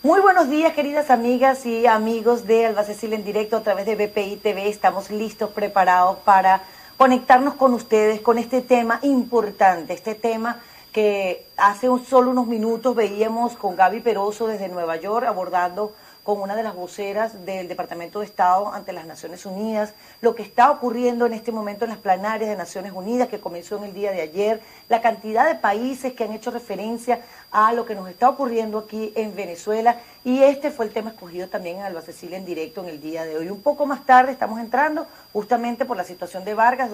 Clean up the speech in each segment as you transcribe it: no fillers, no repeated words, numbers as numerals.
Muy buenos días, queridas amigas y amigos de Alba Cecilia en directo a través de BPI TV. Estamos listos, preparados para conectarnos con ustedes con este tema importante, este tema que hace solo unos minutos veíamos con Gaby Peroso desde Nueva York abordando con una de las voceras del Departamento de Estado ante las Naciones Unidas, lo que está ocurriendo en este momento en las plenarias de Naciones Unidas, que comenzó en el día de ayer, la cantidad de países que han hecho referencia a lo que nos está ocurriendo aquí en Venezuela, y este fue el tema escogido también en Alba Cecilia en directo en el día de hoy. Un poco más tarde estamos entrando justamente por la situación de Vargas,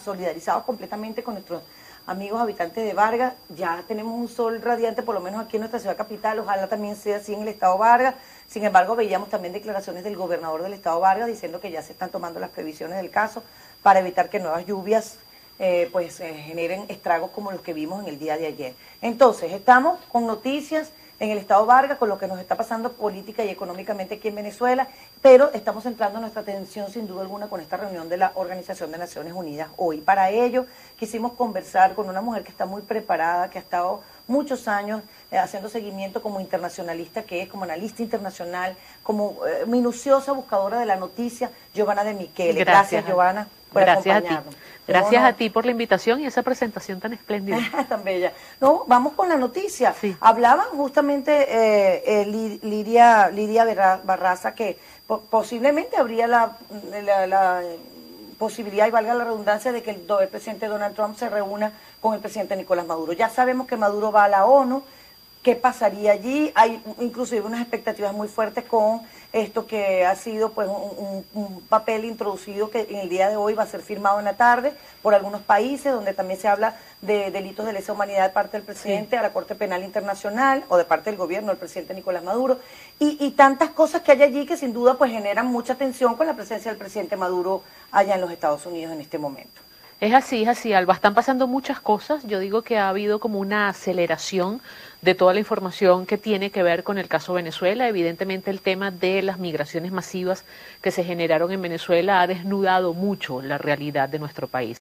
solidarizados completamente con nuestros amigos habitantes de Vargas. Ya tenemos un sol radiante, por lo menos aquí en nuestra ciudad capital, ojalá también sea así en el estado Vargas. Sin embargo, veíamos también declaraciones del gobernador del estado Vargas diciendo que ya se están tomando las previsiones del caso para evitar que nuevas lluvias generen estragos como los que vimos en el día de ayer. Entonces, estamos con noticias en el estado Vargas, con lo que nos está pasando política y económicamente aquí en Venezuela, pero estamos centrando nuestra atención sin duda alguna con esta reunión de la Organización de Naciones Unidas hoy. Para ello quisimos conversar con una mujer que está muy preparada, que ha estado muchos años haciendo seguimiento como internacionalista, que es como analista internacional, como minuciosa buscadora de la noticia, Giovanna de Michele. Gracias Giovanna, por acompañarnos. Gracias a ti por la invitación y esa presentación tan espléndida. Tan bella. No, vamos con la noticia. Sí. Hablaban justamente Lidia Barraza que posiblemente habría la posibilidad, y valga la redundancia, de que el presidente Donald Trump se reúna con el presidente Nicolás Maduro. Ya sabemos que Maduro va a la ONU. ¿Qué pasaría allí? Hay inclusive unas expectativas muy fuertes con esto que ha sido pues un papel introducido que en el día de hoy va a ser firmado en la tarde por algunos países, donde también se habla de delitos de lesa humanidad de parte del presidente a la Corte Penal Internacional o de parte del gobierno del presidente Nicolás Maduro y tantas cosas que hay allí que sin duda pues generan mucha tensión con la presencia del presidente Maduro allá en los Estados Unidos en este momento. Es así, Alba. Están pasando muchas cosas. Yo digo que ha habido como una aceleración de toda la información que tiene que ver con el caso Venezuela. Evidentemente el tema de las migraciones masivas que se generaron en Venezuela ha desnudado mucho la realidad de nuestro país.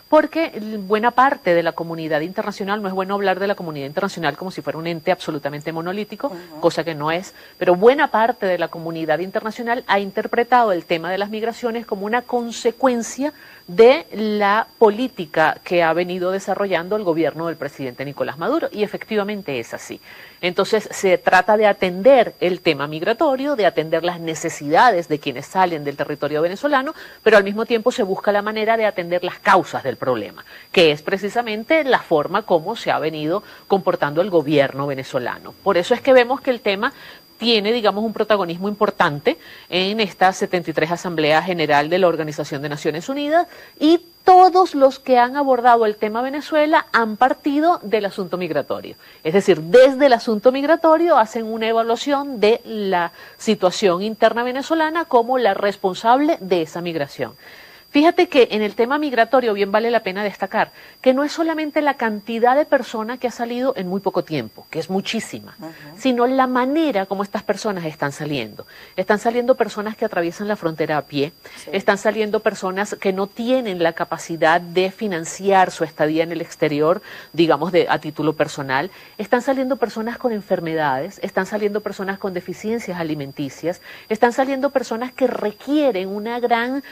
Porque buena parte de la comunidad internacional, no es bueno hablar de la comunidad internacional como si fuera un ente absolutamente monolítico, cosa que no es, pero buena parte de la comunidad internacional ha interpretado el tema de las migraciones como una consecuencia de la política que ha venido desarrollando el gobierno del presidente Nicolás Maduro, y efectivamente es así. Entonces se trata de atender el tema migratorio, de atender las necesidades de quienes salen del territorio venezolano, pero al mismo tiempo se busca la manera de atender las causas del problema, que es precisamente la forma como se ha venido comportando el gobierno venezolano. Por eso es que vemos que el tema tiene, digamos, un protagonismo importante en esta 73 Asamblea General de la Organización de Naciones Unidas, y todos los que han abordado el tema Venezuela han partido del asunto migratorio. Es decir, desde el asunto migratorio hacen una evaluación de la situación interna venezolana como la responsable de esa migración. Fíjate que en el tema migratorio bien vale la pena destacar que no es solamente la cantidad de personas que ha salido en muy poco tiempo, que es muchísima, sino la manera como estas personas están saliendo. Están saliendo personas que atraviesan la frontera a pie, están saliendo personas que no tienen la capacidad de financiar su estadía en el exterior, digamos a título personal, están saliendo personas con enfermedades, están saliendo personas con deficiencias alimenticias, están saliendo personas que requieren una gran,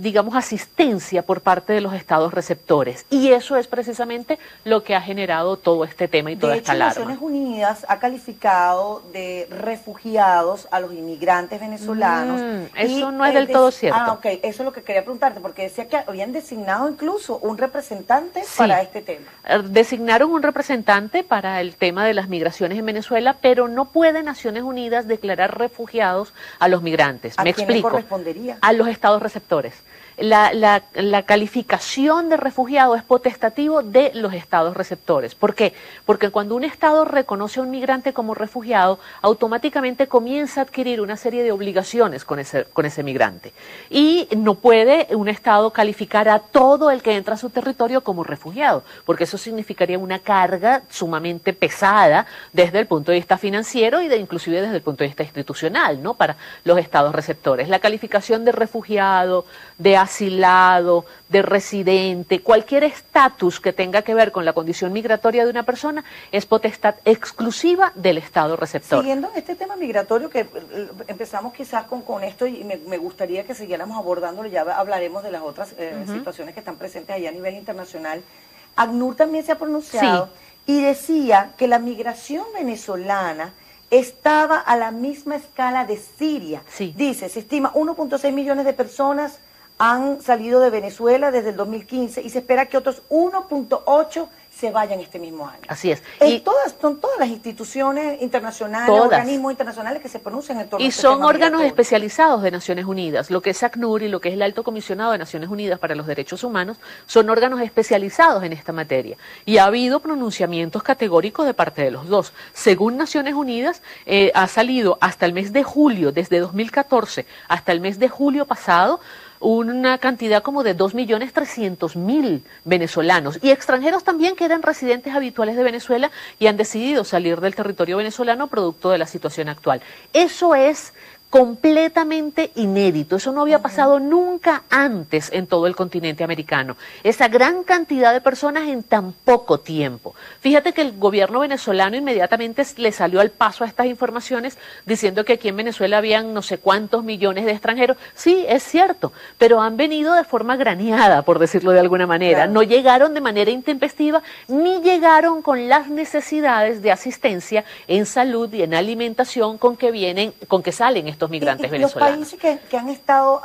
digamos, asistencia por parte de los estados receptores, y eso es precisamente lo que ha generado todo este tema y toda esta alarma. Naciones Unidas ha calificado de refugiados a los inmigrantes venezolanos. Eso no es del todo cierto. Ah, ok, eso es lo que quería preguntarte, porque decía que habían designado incluso un representante para este tema. Designaron un representante para el tema de las migraciones en Venezuela, pero no puede Naciones Unidas declarar refugiados a los migrantes. ¿A quién le correspondería? A los estados receptores. La calificación de refugiado es potestativo de los estados receptores. ¿Por qué? Porque cuando un estado reconoce a un migrante como refugiado, automáticamente comienza a adquirir una serie de obligaciones con ese migrante. Y no puede un estado calificar a todo el que entra a su territorio como refugiado, porque eso significaría una carga sumamente pesada desde el punto de vista financiero y inclusive desde el punto de vista institucional, ¿no?, para los estados receptores. La calificación de refugiado, de asilado, de residente, cualquier estatus que tenga que ver con la condición migratoria de una persona es potestad exclusiva del Estado receptor. Siguiendo en este tema migratorio, que empezamos quizás con esto y me gustaría que siguiéramos abordándolo, ya hablaremos de las otras situaciones que están presentes allá a nivel internacional. ACNUR también se ha pronunciado y decía que la migración venezolana estaba a la misma escala de Siria. Dice, se estima 1.6 millones de personas han salido de Venezuela desde el 2015 y se espera que otros 1.8 se vayan este mismo año. Así es. Son todas las instituciones internacionales, organismos internacionales que se pronuncian en torno a este tema. Y son órganos especializados de Naciones Unidas. Lo que es ACNUR y lo que es el Alto Comisionado de Naciones Unidas para los Derechos Humanos son órganos especializados en esta materia. Y ha habido pronunciamientos categóricos de parte de los dos. Según Naciones Unidas, ha salido hasta el mes de julio, desde 2014 hasta el mes de julio pasado, una cantidad como de 2.300.000 venezolanos y extranjeros también que eran residentes habituales de Venezuela y han decidido salir del territorio venezolano producto de la situación actual. Eso es completamente inédito, eso no había pasado nunca antes en todo el continente americano, esa gran cantidad de personas en tan poco tiempo. Fíjate que el gobierno venezolano inmediatamente le salió al paso a estas informaciones diciendo que aquí en Venezuela habían no sé cuántos millones de extranjeros. Sí, es cierto, pero han venido de forma graneada, por decirlo de alguna manera, no llegaron de manera intempestiva ni llegaron con las necesidades de asistencia en salud y en alimentación con que salen estos migrantes venezolanos. Los países que han estado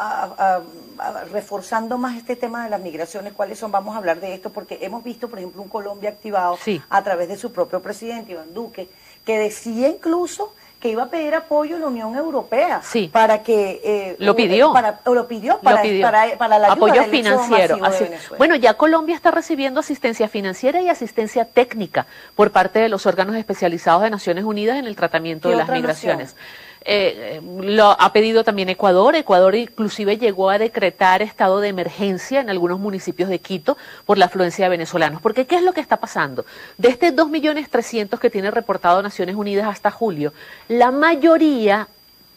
reforzando más este tema de las migraciones, ¿cuáles son? Vamos a hablar de esto porque hemos visto, por ejemplo, un Colombia activado a través de su propio presidente, Iván Duque, que decía incluso que iba a pedir apoyo a la Unión Europea para que... Lo pidió para la ayuda apoyo financiero. Bueno, ya Colombia está recibiendo asistencia financiera y asistencia técnica por parte de los órganos especializados de Naciones Unidas en el tratamiento de las migraciones. Lo ha pedido también Ecuador. Ecuador inclusive llegó a decretar estado de emergencia en algunos municipios de Quito por la afluencia de venezolanos. Porque ¿qué es lo que está pasando? De este 2.300.000 que tiene reportado Naciones Unidas hasta julio, la mayoría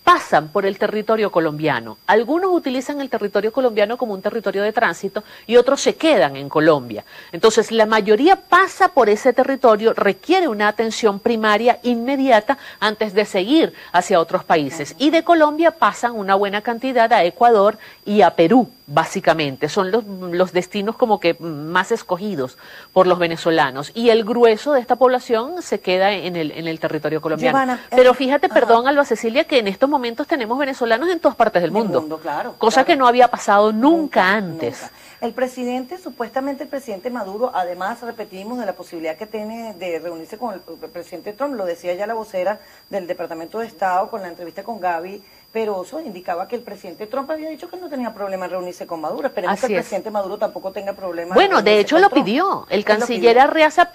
pasan por el territorio colombiano. Algunos utilizan el territorio colombiano como un territorio de tránsito y otros se quedan en Colombia. Entonces, la mayoría pasa por ese territorio, requiere una atención primaria inmediata antes de seguir hacia otros países. Y de Colombia pasan una buena cantidad a Ecuador y a Perú, básicamente. Son los destinos como que más escogidos por los venezolanos. Y el grueso de esta población se queda en el territorio colombiano. Giovanna, pero fíjate, perdón, Alba Cecilia, que en estos momentos tenemos venezolanos en todas partes del mundo. Cosa que no había pasado nunca antes. Nunca. El presidente, supuestamente el presidente Maduro, además repetimos de la posibilidad que tiene de reunirse con el presidente Trump, lo decía ya la vocera del Departamento de Estado con la entrevista con Gaby Peroso, indicaba que el presidente Trump había dicho que no tenía problema en reunirse con Maduro. Esperemos que el presidente Maduro tampoco tenga problema. Bueno, de hecho lo pidió. El canciller Arriaza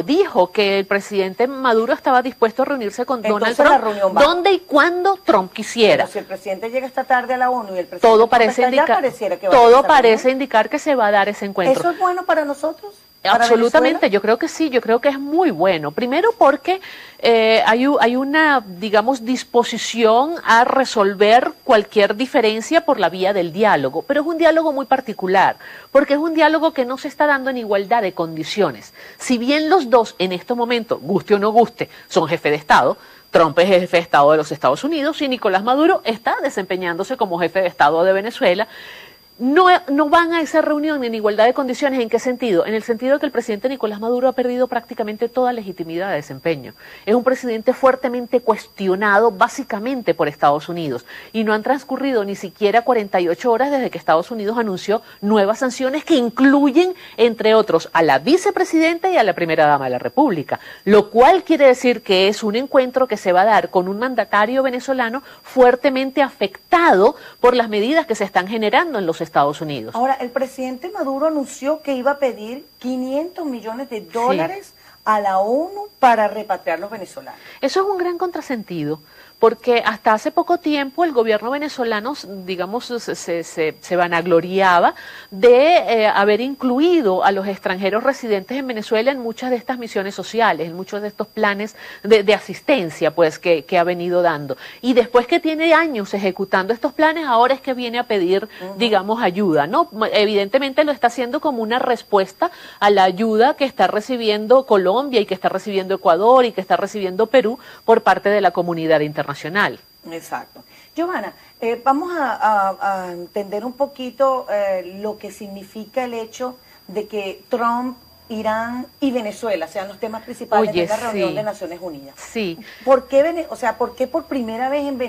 dijo que el presidente Maduro estaba dispuesto a reunirse con Donald Trump donde y cuando Trump quisiera. Pero si el presidente llega esta tarde a la ONU y el presidente todo parece indicar que se va a dar ese encuentro. ¿Eso es bueno para nosotros? Absolutamente, yo creo que sí, yo creo que es muy bueno. Primero porque hay una, digamos, disposición a resolver cualquier diferencia por la vía del diálogo, pero es un diálogo muy particular, porque es un diálogo que no se está dando en igualdad de condiciones. Si bien los dos en estos momentos, guste o no guste, son jefe de Estado, Trump es jefe de Estado de los Estados Unidos y Nicolás Maduro está desempeñándose como jefe de Estado de Venezuela. No van a esa reunión en igualdad de condiciones. ¿En qué sentido? En el sentido de que el presidente Nicolás Maduro ha perdido prácticamente toda legitimidad de desempeño. Es un presidente fuertemente cuestionado básicamente por Estados Unidos y no han transcurrido ni siquiera 48 horas desde que Estados Unidos anunció nuevas sanciones que incluyen, entre otros, a la vicepresidenta y a la primera dama de la República, lo cual quiere decir que es un encuentro que se va a dar con un mandatario venezolano fuertemente afectado por las medidas que se están generando en los Estados Unidos. Ahora, el presidente Maduro anunció que iba a pedir $500 millones a la ONU para repatriar los venezolanos. Eso es un gran contrasentido, porque hasta hace poco tiempo el gobierno venezolano, digamos, se vanagloriaba de haber incluido a los extranjeros residentes en Venezuela en muchas de estas misiones sociales, en muchos de estos planes de asistencia, pues, que ha venido dando. Y después que tiene años ejecutando estos planes, ahora es que viene a pedir, digamos, ayuda, ¿no? Evidentemente lo está haciendo como una respuesta a la ayuda que está recibiendo Colombia y que está recibiendo Ecuador y que está recibiendo Perú por parte de la comunidad internacional. Exacto. Giovanna, vamos a entender un poquito lo que significa el hecho de que Trump, Irán y Venezuela sean los temas principales de la reunión de Naciones Unidas. Sí. ¿Por qué, ¿por qué por primera vez en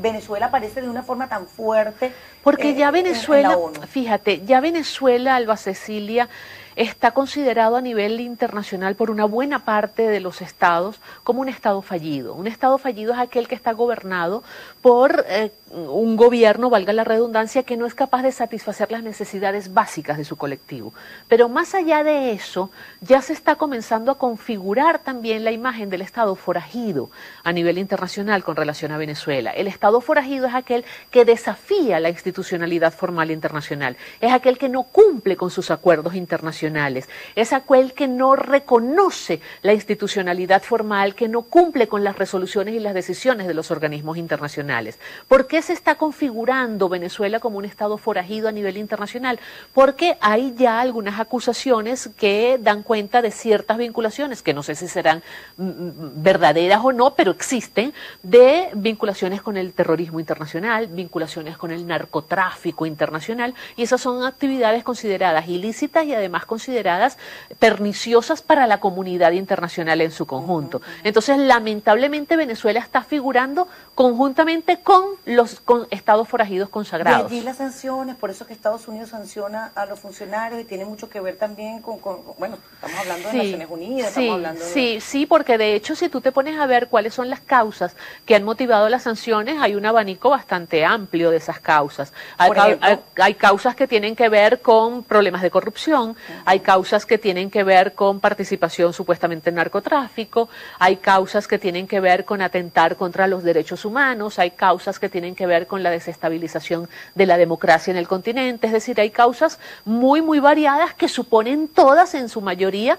Venezuela aparece de una forma tan fuerte? Porque ya Venezuela, en la ONU? Fíjate, ya Venezuela, Alba Cecilia, está considerado a nivel internacional por una buena parte de los estados como un estado fallido. Un estado fallido es aquel que está gobernado por un gobierno, valga la redundancia, que no es capaz de satisfacer las necesidades básicas de su colectivo. Pero más allá de eso, ya se está comenzando a configurar también la imagen del estado forajido a nivel internacional con relación a Venezuela. El estado forajido es aquel que desafía la institucionalidad formal internacional, es aquel que no cumple con sus acuerdos internacionales, es aquel que no reconoce la institucionalidad formal, que no cumple con las resoluciones y las decisiones de los organismos internacionales. ¿Por qué se está configurando Venezuela como un estado forajido a nivel internacional? Porque hay ya algunas acusaciones que dan cuenta de ciertas vinculaciones, que no sé si serán verdaderas o no, pero existen, de vinculaciones con el terrorismo internacional, vinculaciones con el narcotráfico internacional, y esas son actividades consideradas ilícitas y además consideradas perniciosas para la comunidad internacional en su conjunto. Entonces, lamentablemente, Venezuela está figurando conjuntamente con los estados forajidos consagrados. De allí las sanciones, por eso que Estados Unidos sanciona a los funcionarios y tiene mucho que ver también con bueno, estamos hablando de Naciones Unidas, estamos hablando de... Sí, porque de hecho, si tú te pones a ver cuáles son las causas que han motivado las sanciones, hay un abanico bastante amplio de esas causas. Hay causas que tienen que ver con problemas de corrupción, hay causas que tienen que ver con participación supuestamente en narcotráfico, hay causas que tienen que ver con atentar contra los derechos humanos, hay causas que tienen que ver con la desestabilización de la democracia en el continente, es decir, hay causas muy, muy variadas que suponen todas, en su mayoría,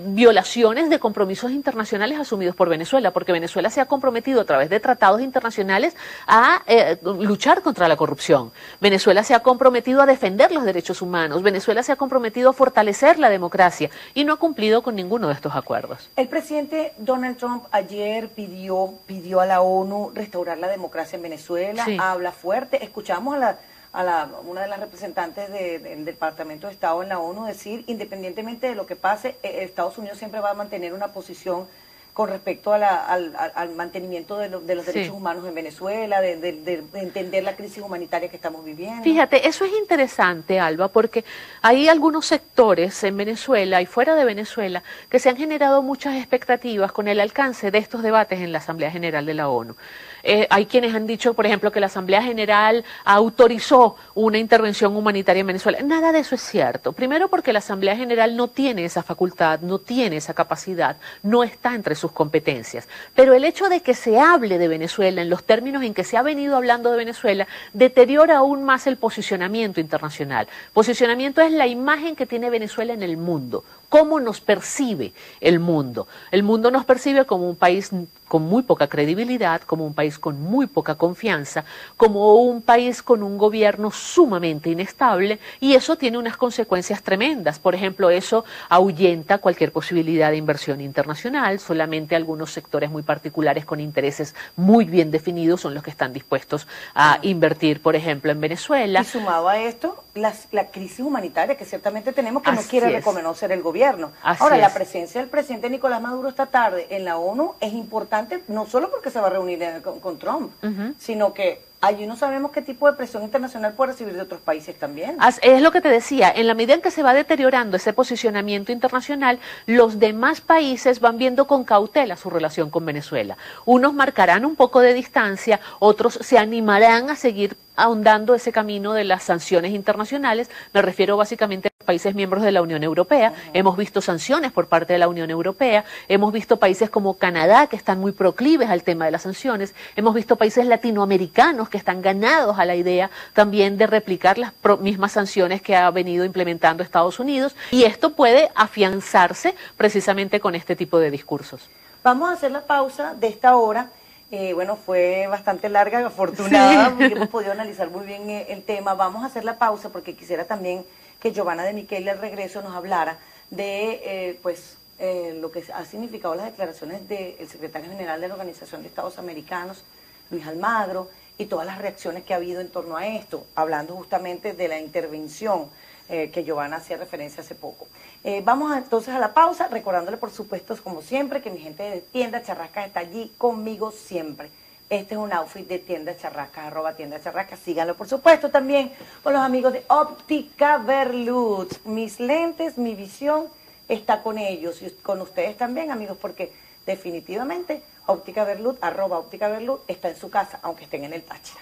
violaciones de compromisos internacionales asumidos por Venezuela, porque Venezuela se ha comprometido a través de tratados internacionales a luchar contra la corrupción. Venezuela se ha comprometido a defender los derechos humanos, Venezuela se ha comprometido a fortalecer la democracia y no ha cumplido con ninguno de estos acuerdos. El presidente Donald Trump ayer pidió a la ONU restaurar la democracia en Venezuela, habla fuerte. Escuchamos a una de las representantes del Departamento de Estado en la ONU decir, independientemente de lo que pase, Estados Unidos siempre va a mantener una posición con respecto al mantenimiento de los derechos humanos en Venezuela, de entender la crisis humanitaria que estamos viviendo. Fíjate, eso es interesante, Alba, porque hay algunos sectores en Venezuela y fuera de Venezuela que se han generado muchas expectativas con el alcance de estos debates en la Asamblea General de la ONU. Hay quienes han dicho, por ejemplo, que la Asamblea General autorizó una intervención humanitaria en Venezuela. Nada de eso es cierto. Primero porque la Asamblea General no tiene esa facultad, no tiene esa capacidad, no está entre sus competencias. Pero el hecho de que se hable de Venezuela en los términos en que se ha venido hablando de Venezuela deteriora aún más el posicionamiento internacional. Posicionamiento es la imagen que tiene Venezuela en el mundo. ¿Cómo nos percibe el mundo? El mundo nos percibe como un país con muy poca credibilidad, como un país con muy poca confianza, como un país con un gobierno sumamente inestable, y eso tiene unas consecuencias tremendas. Por ejemplo, eso ahuyenta cualquier posibilidad de inversión internacional, solamente algunos sectores muy particulares con intereses muy bien definidos son los que están dispuestos a invertir, por ejemplo, en Venezuela. Y sumado a esto, la crisis humanitaria que ciertamente tenemos, que no quiere reconocer el gobierno. Ahora, la presencia del presidente Nicolás Maduro esta tarde en la ONU es importante, no solo porque se va a reunir con Trump, sino que Allí no sabemos qué tipo de presión internacional puede recibir de otros países también. Es lo que te decía, en la medida en que se va deteriorando ese posicionamiento internacional, los demás países van viendo con cautela su relación con Venezuela. Unos marcarán un poco de distancia, otros se animarán a seguir ahondando ese camino de las sanciones internacionales. Me refiero básicamente a los países miembros de la Unión Europea. Hemos visto sanciones por parte de la Unión Europea, hemos visto países como Canadá que están muy proclives al tema de las sanciones, hemos visto países latinoamericanos que están ganados a la idea también de replicar las mismas sanciones que ha venido implementando Estados Unidos, y esto puede afianzarse precisamente con este tipo de discursos. Vamos a hacer la pausa de esta hora. Bueno, fue bastante larga, afortunada, porque hemos podido analizar muy bien el tema. Vamos a hacer la pausa porque quisiera también que Giovanna de Micheli al regreso nos hablara de lo que ha significado las declaraciones del secretario general de la Organización de Estados Americanos, Luis Almagro, y todas las reacciones que ha habido en torno a esto, hablando justamente de la intervención que Giovanna hacía referencia hace poco. Vamos entonces a la pausa, recordándole por supuesto, como siempre, que mi gente de Tienda Charrascas está allí conmigo siempre. Este es un outfit de Tienda Charrascas, @Tienda Charrascas, síganlo por supuesto también con los amigos de Óptica Berlut. Mis lentes, mi visión está con ellos y con ustedes también, amigos, porque definitivamente Óptica Berlut, @Óptica Berlut, está en su casa, aunque estén en el Táchira.